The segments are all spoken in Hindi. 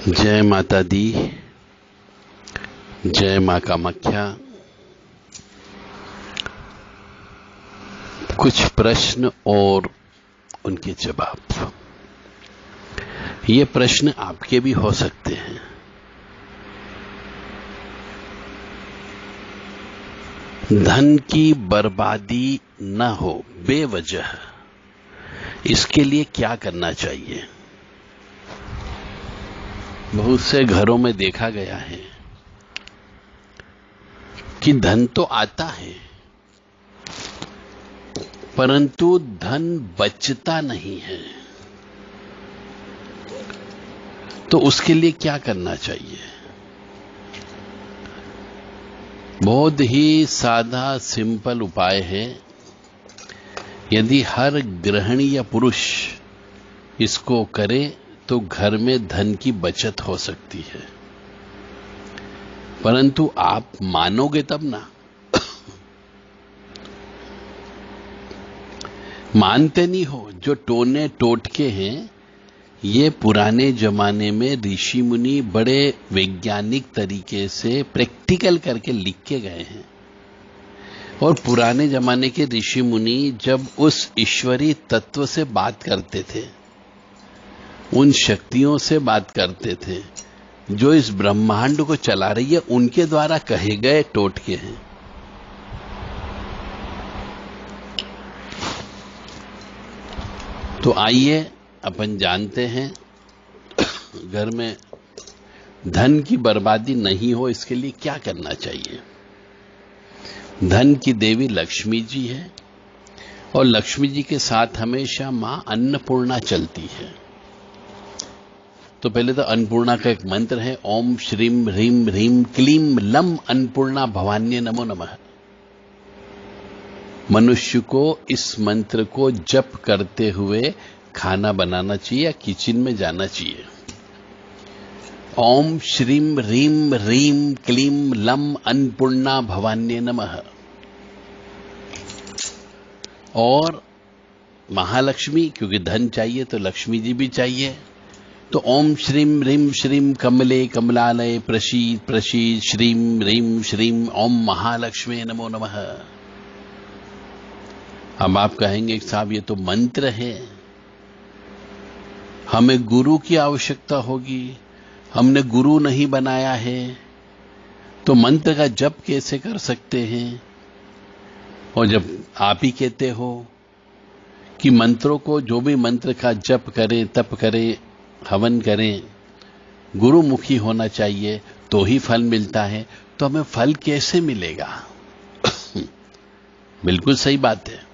जय माता दी, जय माँ कामाख्या। कुछ प्रश्न और उनके जवाब। ये प्रश्न आपके भी हो सकते हैं। धन की बर्बादी न हो बेवजह, इसके लिए क्या करना चाहिए? बहुत से घरों में देखा गया है कि धन तो आता है परंतु धन बचता नहीं है। तो उसके लिए क्या करना चाहिए? बहुत ही सादा सिंपल उपाय है। यदि हर गृहिणी या पुरुष इसको करे तो घर में धन की बचत हो सकती है। परंतु आप मानोगे तब ना। मानते नहीं हो। जो टोने टोटके हैं, ये पुराने जमाने में ऋषि मुनि बड़े वैज्ञानिक तरीके से प्रैक्टिकल करके लिख के गए हैं। और पुराने जमाने के ऋषि मुनि जब उस ईश्वरीय तत्व से बात करते थे, उन शक्तियों से बात करते थे जो इस ब्रह्मांड को चला रही है, उनके द्वारा कहे गए टोटके हैं। तो आइए अपन जानते हैं घर में धन की बर्बादी नहीं हो, इसके लिए क्या करना चाहिए। धन की देवी लक्ष्मी जी है और लक्ष्मी जी के साथ हमेशा मां अन्नपूर्णा चलती है। तो पहले तो अन्नपूर्णा का एक मंत्र है, ओम श्रीम ह्रीम ह्रीम क्लीम लम अन्नपूर्णा भवान्य नमो नमः। मनुष्य को इस मंत्र को जप करते हुए खाना बनाना चाहिए या किचन में जाना चाहिए। ओम श्रीम ह्रीम ह्रीम क्लीम लम अन्नपूर्णा भवान्य नमः। और महालक्ष्मी, क्योंकि धन चाहिए तो लक्ष्मी जी भी चाहिए, तो ओम श्रीम ह्रीम श्रीम कमले कमलालय प्रसीद प्रसीद श्रीम ह्रीम श्रीम ओम महालक्ष्मी नमो नमः। अब आप कहेंगे साहब ये तो मंत्र है, हमें गुरु की आवश्यकता होगी, हमने गुरु नहीं बनाया है, तो मंत्र का जप कैसे कर सकते हैं? और जब आप ही कहते हो कि मंत्रों को, जो भी मंत्र का जप करें, तप करें, हवन करें, गुरुमुखी होना चाहिए तो ही फल मिलता है, तो हमें फल कैसे मिलेगा? बिल्कुल सही बात है।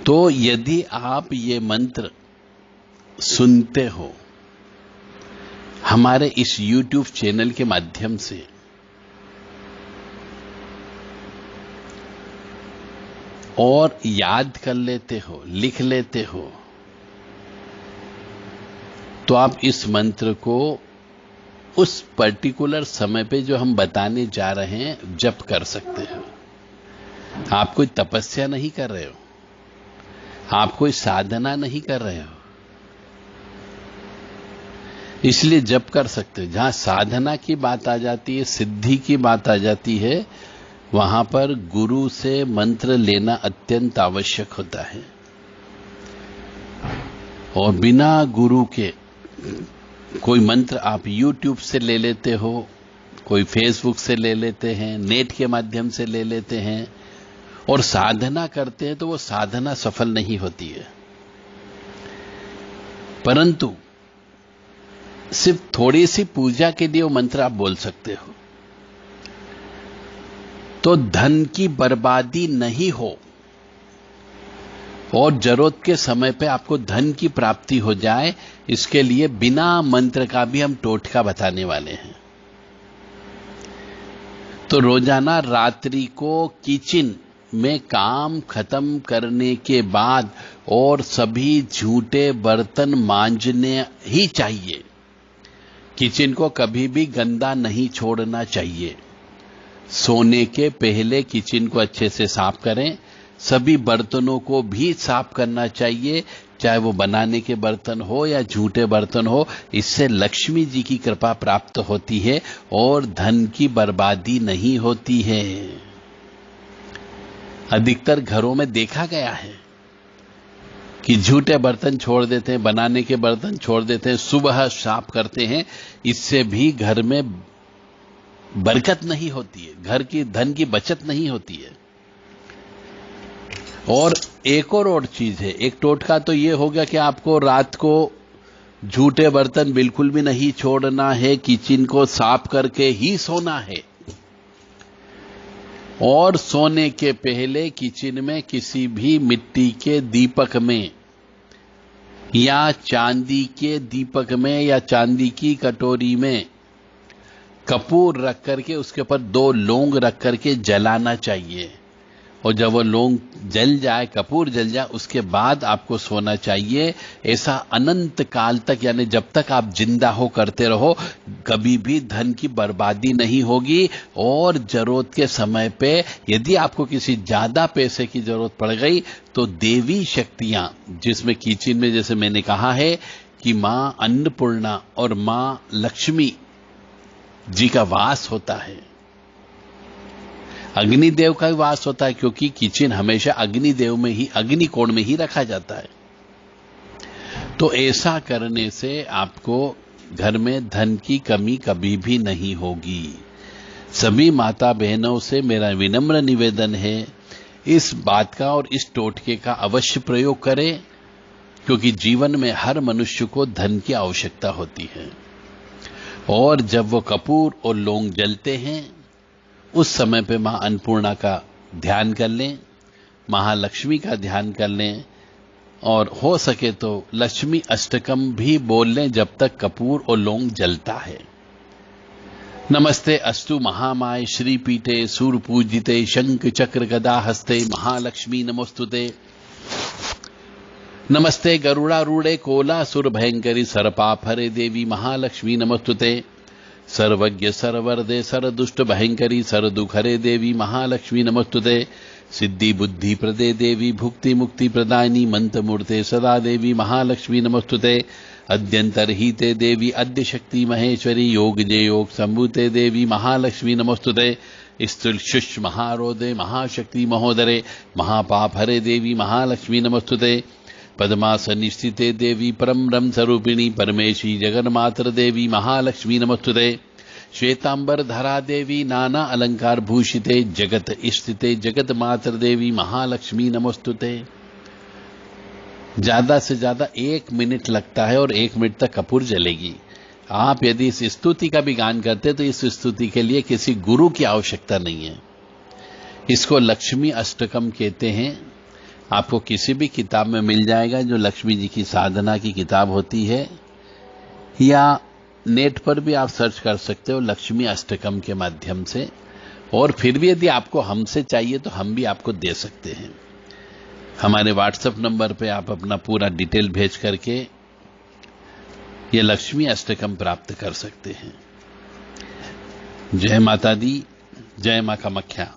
तो यदि आप ये मंत्र सुनते हो हमारे इस YouTube चैनल के माध्यम से, और याद कर लेते हो, लिख लेते हो, तो आप इस मंत्र को उस पर्टिकुलर समय पे जो हम बताने जा रहे हैं जप कर सकते हो। आप कोई तपस्या नहीं कर रहे हो, आप कोई साधना नहीं कर रहे हो, इसलिए जप कर सकते हो। जहां साधना की बात आ जाती है, सिद्धि की बात आ जाती है, वहां पर गुरु से मंत्र लेना अत्यंत आवश्यक होता है। और बिना गुरु के कोई मंत्र आप YouTube से ले लेते हो, कोई Facebook से ले लेते हैं, नेट के माध्यम से ले लेते हैं, और साधना करते हैं तो वो साधना सफल नहीं होती है। परंतु सिर्फ थोड़ी सी पूजा के लिए वो मंत्र आप बोल सकते हो, तो धन की बर्बादी नहीं हो और जरूरत के समय पे आपको धन की प्राप्ति हो जाए, इसके लिए बिना मंत्र का भी हम टोटका बताने वाले हैं। तो रोजाना रात्रि को किचन में काम खत्म करने के बाद और सभी झूठे बर्तन मांजने ही चाहिए। किचन को कभी भी गंदा नहीं छोड़ना चाहिए। सोने के पहले किचन को अच्छे से साफ करें, सभी बर्तनों को भी साफ करना चाहिए। चाहे वो बनाने के बर्तन हो या झूठे बर्तन हो, इससे लक्ष्मी जी की कृपा प्राप्त होती है और धन की बर्बादी नहीं होती है। अधिकतर घरों में देखा गया है कि झूठे बर्तन छोड़ देते हैं, बनाने के बर्तन छोड़ देते हैं, सुबह साफ करते हैं, इससे भी घर में बरकत नहीं होती है, घर की धन की बचत नहीं होती है। और एक और चीज है, एक टोटका तो ये हो गया कि आपको रात को झूठे बर्तन बिल्कुल भी नहीं छोड़ना है, किचन को साफ करके ही सोना है। और सोने के पहले किचन में किसी भी मिट्टी के दीपक में या चांदी के दीपक में या चांदी की कटोरी में कपूर रख करके उसके ऊपर 2 लौंग रख करके जलाना चाहिए। और जब वो लौंग जल जाए, कपूर जल जाए, उसके बाद आपको सोना चाहिए। ऐसा अनंत काल तक, यानी जब तक आप जिंदा हो करते रहो, कभी भी धन की बर्बादी नहीं होगी। और जरूरत के समय पे यदि आपको किसी ज्यादा पैसे की जरूरत पड़ गई तो देवी शक्तियां, जिसमें किचन में जैसे मैंने कहा है कि मां अन्नपूर्णा और मां लक्ष्मी जी का वास होता है, अग्निदेव का भी वास होता है, क्योंकि किचन हमेशा अग्निदेव में ही, अग्निकोण में ही रखा जाता है। तो ऐसा करने से आपको घर में धन की कमी कभी भी नहीं होगी। सभी माता बहनों से मेरा विनम्र निवेदन है, इस बात का और इस टोटके का अवश्य प्रयोग करें, क्योंकि जीवन में हर मनुष्य को धन की आवश्यकता होती है। और जब वो कपूर और लौंग जलते हैं, उस समय पे मां अन्नपूर्णा का ध्यान कर लें, महालक्ष्मी का ध्यान कर लें, और हो सके तो लक्ष्मी अष्टकम भी बोल लें जब तक कपूर और लौंग जलता है। नमस्ते अस्तु महामाय श्रीपीठे सूर्यपूजिते शंख चक्र गदा हस्ते महालक्ष्मी नमोस्तुते। नमस्ते गरुड़ारूढ़े कोलासुर भयंकरी सर्पाफरे देवी महालक्ष्मी नमोस्तुते। सर्वज्ञ सर्वरदे सरदुष्ट भयंकरी सरदुखरे देवी महालक्ष्मी नमोस्तुते। सिद्धि बुद्धि प्रदे देवी भुक्ति मुक्ति प्रदायिनी मंत्रमूर्ते सदा देवी महालक्ष्मी नमोस्तुते। अद्यंतरहिते देवी अद्य शक्ति महेश्वरी योग जय योग संभूते देवी महालक्ष्मी नमोस्तुते। स्तुलशुष महारोदे महाशक्ति महोदरे महापाप हरे देवी महालक्ष्मी नमोस्तुते। पद्मासनी स्थिते देवी परम ब्रह्म स्वरूपिणी परमेशी जगन्मातर देवी महालक्ष्मी नमोस्तुते। श्वेतांबर धरा देवी नाना अलंकार भूषिते जगत स्थिते जगत मातर देवी महालक्ष्मी नमोस्तुते। ज्यादा से ज्यादा 1 मिनट लगता है और 1 मिनट तक कपूर जलेगी। आप यदि इस स्तुति का भी गान करते तो इस स्तुति के लिए किसी गुरु की आवश्यकता नहीं है। इसको लक्ष्मी अष्टकम कहते हैं। आपको किसी भी किताब में मिल जाएगा, जो लक्ष्मी जी की साधना की किताब होती है, या नेट पर भी आप सर्च कर सकते हो लक्ष्मी अष्टकम के माध्यम से। और फिर भी यदि आपको हमसे चाहिए तो हम भी आपको दे सकते हैं। हमारे व्हाट्सएप नंबर पे आप अपना पूरा डिटेल भेज करके ये लक्ष्मी अष्टकम प्राप्त कर सकते हैं। जय माता दी, जय मां कामाख्या।